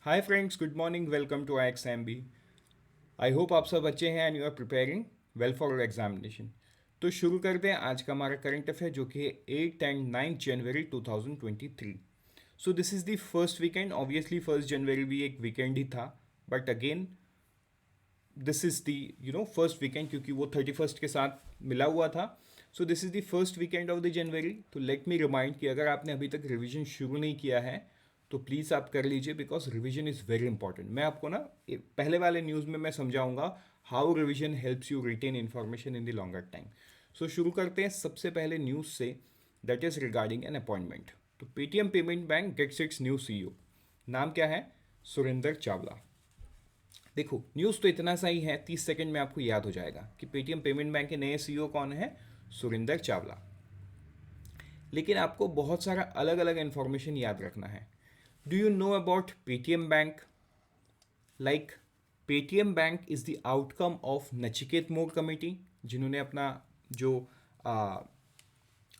Hi friends, good morning, welcome to IXMB। I hope आप सब अच्छे हैं and you are preparing well for your examination. तो शुरू करते हैं आज का हमारा करंट अफेयर जो कि है 8 एंड 9 जनवरी 2023। So this is the first weekend. Obviously first जनवरी भी एक वीकेंड ही था, but again this is the first weekend क्योंकि वो 31st के साथ मिला हुआ था। So this is the first weekend of the January. तो लेट मी रिमाइंड कि अगर आपने अभी तक रिविजन शुरू नहीं किया है तो प्लीज़ आप कर लीजिए, because revision is very important. मैं आपको ना पहले वाले न्यूज़ में मैं समझाऊंगा how revision helps you retain information in the longer time. So शुरू करते हैं सबसे पहले न्यूज़ से, that is regarding an appointment. तो Paytm payment bank gets its new CEO। नाम क्या है? सुरेंद्र चावला। देखो, न्यूज़ तो इतना सा ही है, 30 सेकंड में आपको याद हो जाएगा कि पेटीएम पेमेंट बैंक के नए CEO कौन है? सुरेंद्र चावला। लेकिन आपको बहुत सारा अलग अलग इंफॉर्मेशन याद रखना है। Do you know about Paytm bank? Like, Paytm bank is the outcome of Nachiket more committee, जिन्होंने अपना जो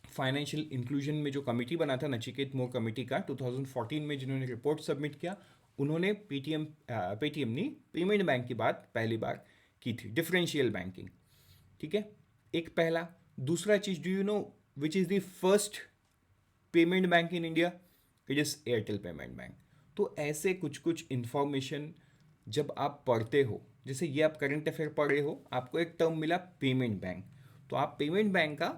फाइनेंशियल इंक्लूजन में जो कमेटी बना था, नचिकेत मोर कमेटी का 2014 में जिन्होंने रिपोर्ट सबमिट किया, उन्होंने पेटीएम नहीं, पेमेंट बैंक की बात पहली बार की थी, डिफरेंशियल बैंकिंग। ठीक है, एक पहला। दूसरा चीज, do you know which is the first payment bank in India? It is Airtel payment bank. तो ऐसे कुछ कुछ इंफॉर्मेशन जब आप पढ़ते हो, जैसे ये आप करंट अफेयर पढ़ रहे हो, आपको एक टर्म मिला पेमेंट बैंक, तो आप पेमेंट बैंक का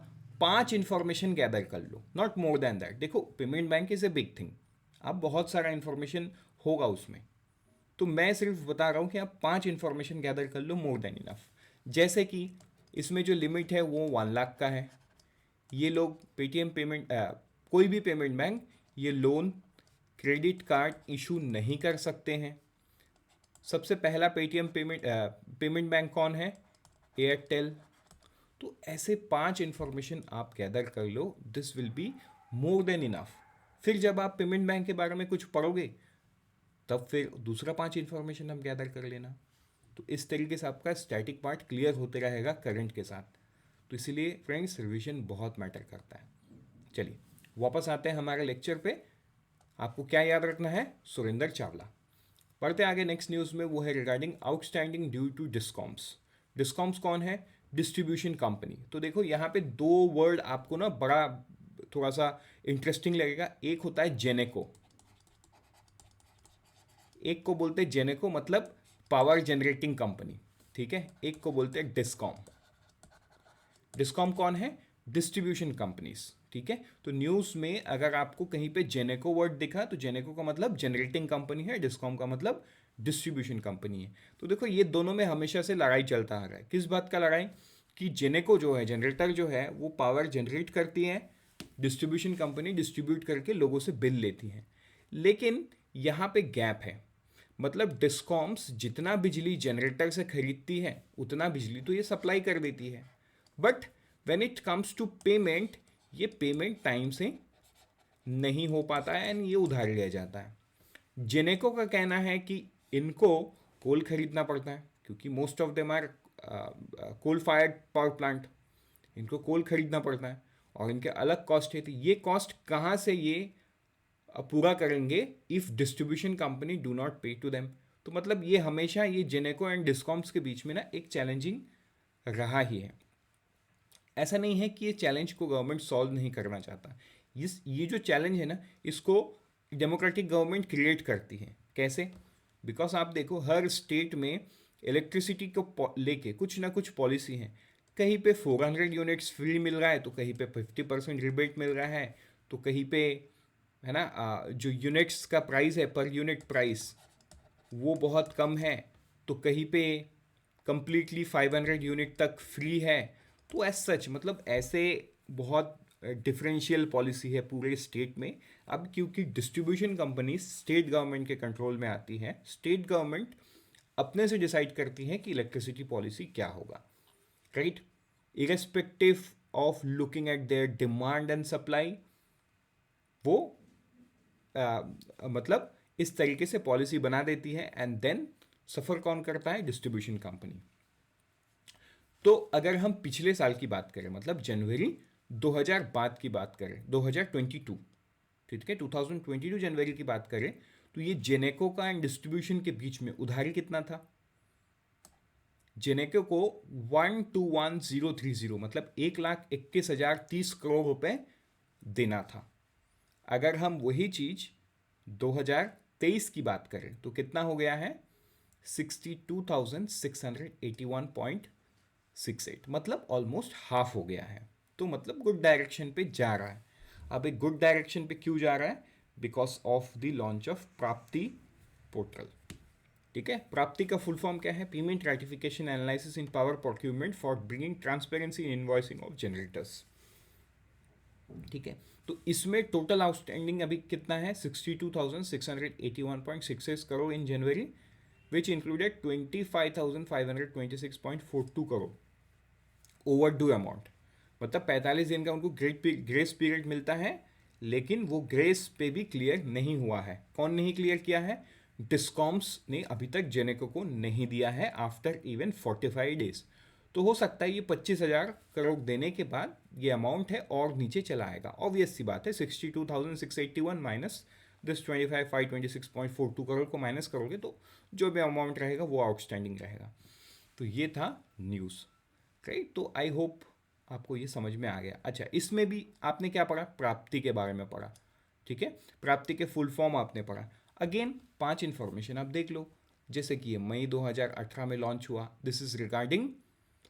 5 इंफॉर्मेशन गैदर कर लो, नॉट मोर देन दैट। देखो, payment bank is a big thing, आप बहुत सारा इंफॉर्मेशन होगा उसमें, तो मैं सिर्फ बता रहा हूँ कि आप 5 इंफॉर्मेशन गैदर कर लो, मोर देन इनफ। जैसे कि इसमें जो लिमिट है वो 1 लाख का है। ये लोग पेटीएम पेमेंट कोई भी पेमेंट बैंक ये लोन क्रेडिट कार्ड इशू नहीं कर सकते हैं। सबसे पहला पेटीएम पेमेंट बैंक कौन है? एयरटेल। तो ऐसे 5 इंफॉर्मेशन आप गैदर कर लो, this will be more than enough. फिर जब आप पेमेंट बैंक के बारे में कुछ पढ़ोगे तब फिर दूसरा 5 इंफॉर्मेशन आप गैदर कर लेना। तो इस तरीके से आपका स्टैटिक पार्ट क्लियर होते रहेगा करंट के साथ। तो इसीलिए फ्रेंड्स, रिवीजन बहुत मैटर करता है। चलिए वापस आते हैं हमारे लेक्चर पे। आपको क्या याद रखना है? सुरेंद्र चावला। पढ़ते आगे नेक्स्ट न्यूज़ में, वो है regarding outstanding due to discoms. Discoms कौन है? Distribution company. तो देखो, यहाँ पे 2 वर्ड आपको ना बड़ा थोड़ा सा इंटरेस्टिंग लगेगा। एक होता है जेनेको, एक को बोलते हैं जेनेको मतलब पावर जनरेटिंग कंपनी, ठीक है। एक को बोलते हैं डिस्कॉम। डिस्कॉम कौन है? डिस्ट्रीब्यूशन कंपनीज, ठीक है। तो न्यूज़ में अगर आपको कहीं पे जेनेको वर्ड दिखा तो जेनेको का मतलब जनरेटिंग कंपनी है, डिस्कॉम का मतलब डिस्ट्रीब्यूशन कंपनी है। तो देखो, ये दोनों में हमेशा से लड़ाई चलता आ रहा है। किस बात का लड़ाई? कि जेनेको जो है, जनरेटर जो है, वो पावर जनरेट करती है, डिस्ट्रीब्यूशन कंपनी डिस्ट्रीब्यूट करके लोगों से बिल लेती है। लेकिन यहाँ पे गैप है, मतलब डिस्कॉम्स जितना बिजली जनरेटर से खरीदती है उतना बिजली तो ये सप्लाई कर देती है, but when it comes to payment, ये पेमेंट टाइम से नहीं हो पाता है एंड ये उधार लिया जाता है। जेनेको का कहना है कि इनको कोल खरीदना पड़ता है, क्योंकि most of them are coal fired power plant, इनको कोल खरीदना पड़ता है और इनके अलग कॉस्ट है। तो ये कॉस्ट कहाँ से ये पूरा करेंगे if distribution company do not पे टू देम? तो मतलब ये हमेशा ये जेनेको एंड डिस्कॉम्स के बीच में ना एक चैलेंजिंग रहा ही है। ऐसा नहीं है कि ये चैलेंज को गवर्नमेंट सॉल्व नहीं करना चाहता। ये जो चैलेंज है ना, इसको डेमोक्रेटिक गवर्नमेंट क्रिएट करती है। कैसे? बिकॉज आप देखो, हर स्टेट में इलेक्ट्रिसिटी को लेके कुछ ना कुछ पॉलिसी है। कहीं पे 400 यूनिट्स फ्री मिल रहा है, तो कहीं पे 50% रिबेट मिल रहा है, तो कहीं पे है ना जो यूनिट्स का प्राइस है, पर यूनिट प्राइस, वो बहुत कम है, तो कहीं पे कंप्लीटली 500 यूनिट तक फ्री है। तो एज सच मतलब ऐसे बहुत डिफरेंशियल पॉलिसी है पूरे स्टेट में। अब क्योंकि डिस्ट्रीब्यूशन कंपनी स्टेट गवर्नमेंट के कंट्रोल में आती है, स्टेट गवर्नमेंट अपने से डिसाइड करती है कि इलेक्ट्रिसिटी पॉलिसी क्या होगा, right. Irrespective of looking at their demand and supply, वो मतलब इस तरीके से पॉलिसी बना देती है एंड देन सफ़र कौन करता है? Distribution company. तो अगर हम पिछले साल की बात करें, मतलब जनवरी 2000 बाद की बात करें, 2022, ठीक है, 2022 जनवरी की बात करें, तो ये जेनेको का एंड डिस्ट्रीब्यूशन के बीच में उधारी कितना था? जेनेको को 121,030 मतलब 1,21,030 करोड़ रुपए देना था। अगर हम वही चीज 2023 की बात करें तो कितना हो गया है? 62,681.68 मतलब ऑलमोस्ट हाफ हो गया है। तो मतलब गुड डायरेक्शन पे जा रहा है। अब एक गुड डायरेक्शन पे क्यों जा रहा है? Because of the launch of प्राप्ति पोर्टल। ठीक है, प्राप्ति का फुल फॉर्म क्या है? Payment ratification analysis in power procurement for bringing transparency in invoicing of generators. ठीक है, तो इसमें टोटल आउटस्टैंडिंग अभी कितना है? 62,681.66 crore in January, which included 25,526.42 crore overdue amount. मतलब 45 दिन का उनको ग्रेस पीरियड मिलता है, लेकिन वो ग्रेस पे भी क्लियर नहीं हुआ है। कौन नहीं क्लियर किया है? डिस्कॉम्स ने अभी तक जेनेको को नहीं दिया है आफ्टर इवन 45 डेज। तो हो सकता है ये 25,000 करोड़ देने के बाद ये अमाउंट है और नीचे चला आएगा। ऑब्वियस सी बात है, 62,681 माइनस दिस 25,526.42 करोड़ को माइनस करोगे तो जो भी अमाउंट रहेगा वो आउटस्टैंडिंग रहेगा। तो ये था न्यूज़, राइट। तो आई होप आपको ये समझ में आ गया। अच्छा, इसमें भी आपने क्या पढ़ा? प्राप्ति के बारे में पढ़ा। ठीक है, प्राप्ति के फुल फॉर्म आपने पढ़ा। अगेन 5 इंफॉर्मेशन आप देख लो, जैसे कि ये मई 2018 में लॉन्च हुआ। This is regarding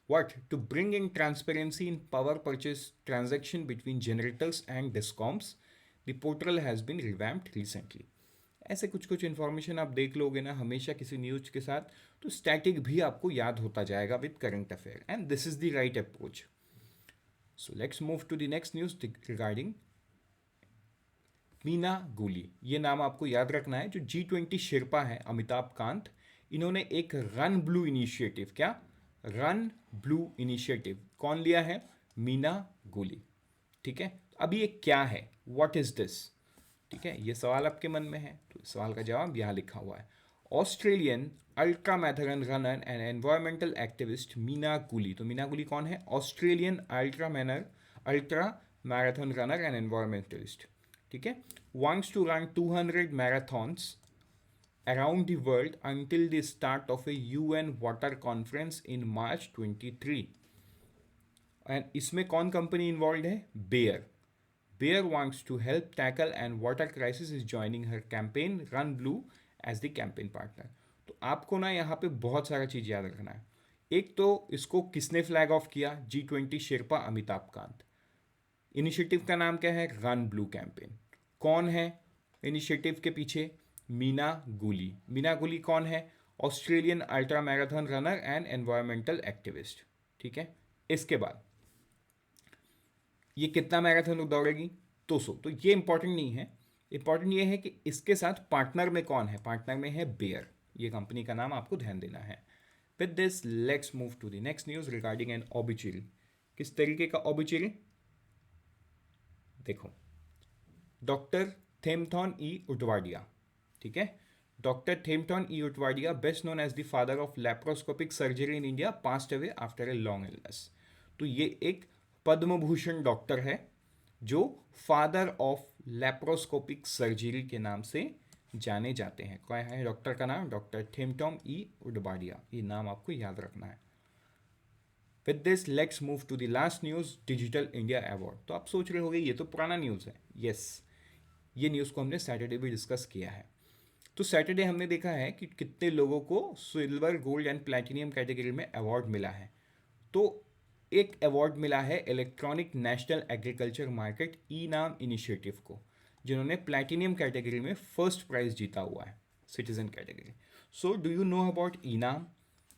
what? To bring in transparency in power purchase transaction between generators and discoms. The portal has been revamped recently. ऐसे कुछ कुछ इन्फॉर्मेशन आप देख लोगे ना हमेशा किसी न्यूज के साथ, तो स्टैटिक भी आपको याद होता जाएगा with current affair, and this is the right approach. So let's move to the next news regarding Meena Guli. ये नाम आपको याद रखना है। जो G20 शेरपा है अमिताभ कांत, इन्होंने एक रन ब्लू इनिशिएटिव, क्या? रन ब्लू इनिशिएटिव कौन लिया है? मीना गुली। ठीक है, अभी ये क्या है? What is this? ठीक है, ये सवाल आपके मन में है, तो इस सवाल का जवाब यहाँ लिखा हुआ है। Australian ultra marathon runner and environmental activist Meena गुली। तो मीना गुली कौन है? Australian ultra marathon runner and environmentalist. ठीक है, wants to run 200 marathons around the world until the start of a UN water conference in March 23. And इसमें कौन company involve है? Bayer. Bayer wants to help tackle and water crisis is joining her campaign Run Blue as the campaign partner. तो आपको ना यहाँ पे बहुत सारा चीज़ याद रखना है। एक तो इसको किसने फ्लैग ऑफ किया? G20 शेरपा अमिताभ कांत। इनिशिएटिव का नाम क्या है? Run blue campaign. कौन है इनिशिएटिव के पीछे? मीना गुली। मीना गुली कौन है? Australian ultra marathon runner and environmental activist. ठीक है, इसके बाद ये कितना मैराथन दौड़ेगी? 200। तो ये इंपॉर्टेंट नहीं है, इंपॉर्टेंट ये है कि इसके साथ पार्टनर में कौन है? पार्टनर में है बेयर। ये कंपनी का नाम आपको ध्यान देना है। With this let's move to the next news regarding an obituary. किस तरीके का ओबिचुरी? देखो, डॉक्टर थेमथॉन ई उटवाडिया। ठीक है, doctor थेमथॉन E Udwadia, best known as the father of laparoscopic surgery in India, passed away after a long illness. तो ये एक Padma Bhushan doctor है जो फादर ऑफ लैप्रोस्कोपिक सर्जरी के नाम से जाने जाते हैं। क्या है डॉक्टर का नाम? Doctor थेमथॉन E Udwadia. ये नाम आपको याद रखना है। With this let's move to the last news, digital India award. तो आप सोच रहे होंगे ये तो पुराना न्यूज़ है। यस, ये न्यूज़ को हमने सैटरडे भी डिस्कस किया है। तो सैटरडे हमने देखा है कि कितने लोगों को silver, gold and platinum category में अवार्ड मिला है। तो एक अवार्ड मिला है electronic national agriculture market eNAM initiative को, जिन्होंने प्लैटिनियम कैटेगरी में फर्स्ट प्राइज जीता हुआ है, citizen category. So do you know about eNAM?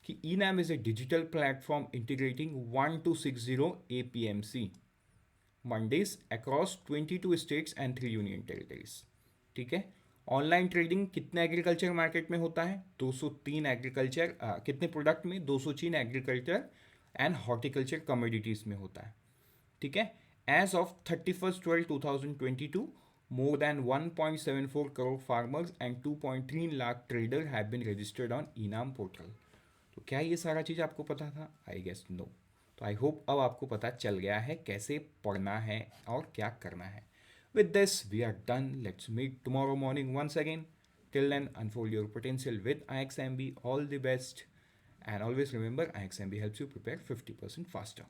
कि eNAM is a digital platform integrating 1260 APMC mandis across 22 states and 3 union territories. ठीक है, ऑनलाइन ट्रेडिंग कितने एग्रीकल्चर मार्केट में होता है? 203 एग्रीकल्चर कितने प्रोडक्ट में? 203 एग्रीकल्चर एंड हॉर्टिकल्चर कमोडिटीज में होता है। ठीक है, as of 31/12/2022 more than 1.74 crore farmers and 2.3 lakh traders have been registered on eNAM portal. तो क्या ये सारा चीज़ आपको पता था? I guess no. तो आई होप अब आपको पता चल गया है कैसे पढ़ना है और क्या करना है। With this we are done. Let's meet tomorrow morning once again. Till then, unfold your potential with IXMB. All the best. And always remember, IXMB helps you prepare 50% faster.